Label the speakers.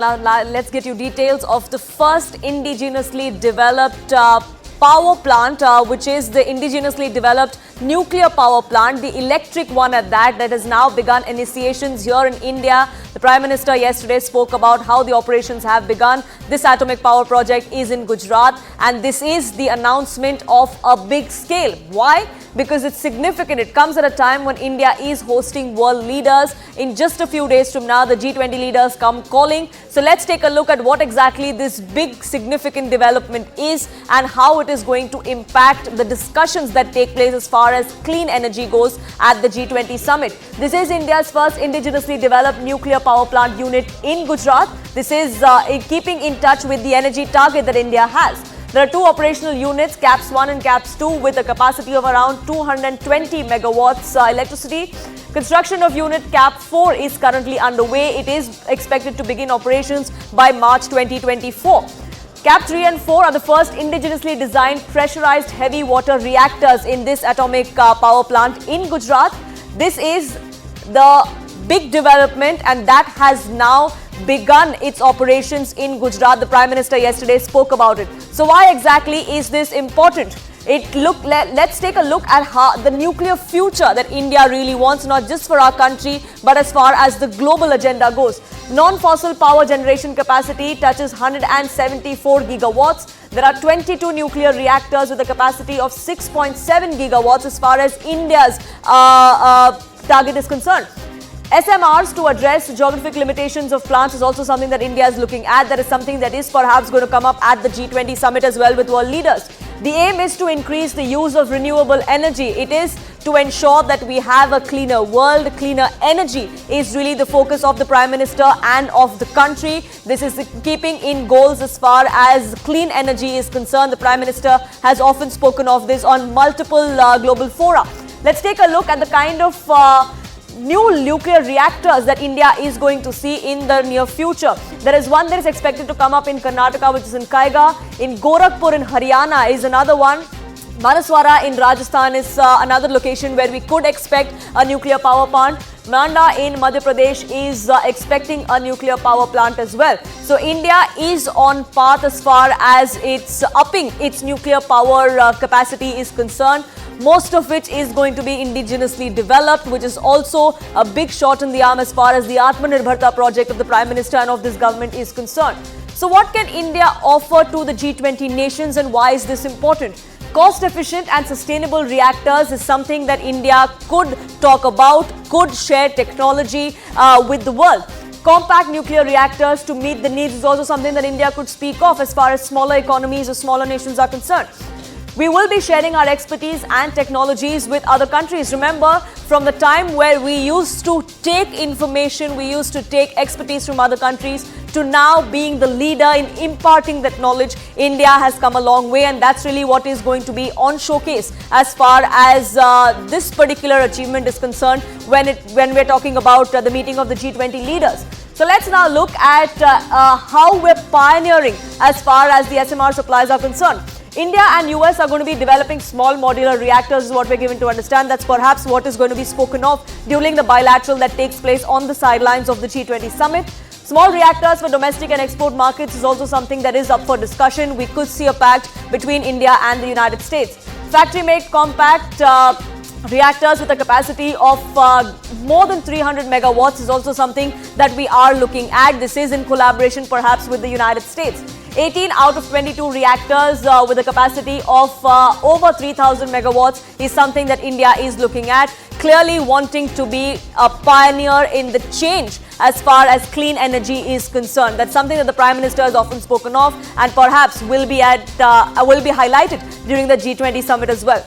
Speaker 1: Now, let's get you details of the first indigenously developed power plant, which is the indigenously developed nuclear power plant, the electric one at that has now begun initiations here in India. The Prime Minister yesterday spoke about how the operations have begun. This atomic power project is in Gujarat, and this is the announcement of a big scale. Why? Because it's significant. It comes at a time when India is hosting world leaders. In just a few days from now, the G20 leaders come calling. So let's take a look at what exactly this big significant development is and how it is going to impact the discussions that take place as far as clean energy goes at the G20 summit. This is India's first indigenously developed nuclear power plant unit in Gujarat. This is in keeping in touch with the energy target that India has. There are two operational units, CAPS 1 and CAPS 2, with a capacity of around 220 megawatts electricity. Construction of unit CAP 4 is currently underway. It is expected to begin operations by March 2024. CAP 3 and 4 are the first indigenously designed pressurized heavy water reactors in this atomic power plant in Gujarat. This is the big development, and that has now begun its operations in Gujarat. The Prime Minister yesterday spoke about it. So why exactly is this important? Let's take a look at how the nuclear future that India really wants, not just for our country, but as far as the global agenda goes. Non-fossil power generation capacity touches 174 gigawatts. There are 22 nuclear reactors with a capacity of 6.7 gigawatts as far as India's target is concerned. SMRs to address geographic limitations of plants is also something that India is looking at. That is something that is perhaps going to come up at the G20 summit as well with world leaders. The aim is to increase the use of renewable energy. It is to ensure that we have a cleaner world. Cleaner energy is really the focus of the Prime Minister and of the country. This is keeping in goals as far as clean energy is concerned. The Prime Minister has often spoken of this on multiple global fora. Let's take a look at the kind of new nuclear reactors that India is going to see in the near future. There is one that is expected to come up in Karnataka, which is in Kaiga. In Gorakhpur in Haryana is another one. Manaswara in Rajasthan is another location where we could expect a nuclear power plant. Manda in Madhya Pradesh is expecting a nuclear power plant as well. So India is on path as far as it's upping its nuclear power capacity is concerned. Most of which is going to be indigenously developed, which is also a big shot in the arm as far as the Atmanirbharta project of the Prime Minister and of this government is concerned. So what can India offer to the G20 nations, and why is this important? Cost-efficient and sustainable reactors is something that India could talk about, could share technology with the world. Compact nuclear reactors to meet the needs is also something that India could speak of as far as smaller economies or smaller nations are concerned. We will be sharing our expertise and technologies with other countries. Remember, from the time where we used to take information, we used to take expertise from other countries, to now being the leader in imparting that knowledge, India has come a long way, and that's really what is going to be on showcase as far as this particular achievement is concerned when we're talking about the meeting of the G20 leaders. So let's now look at how we're pioneering as far as the SMR supplies are concerned. India and US are going to be developing small modular reactors is what we're given to understand. That's perhaps what is going to be spoken of during the bilateral that takes place on the sidelines of the G20 summit. Small reactors for domestic and export markets is also something that is up for discussion. We could see a pact between India and the United States. Factory-made compact reactors with a capacity of more than 300 megawatts is also something that we are looking at. This is in collaboration perhaps with the United States. 18 out of 22 reactors with a capacity of over 3,000 megawatts is something that India is looking at, clearly wanting to be a pioneer in the change as far as clean energy is concerned. That's something that the Prime Minister has often spoken of, and perhaps will be highlighted during the G20 summit as well.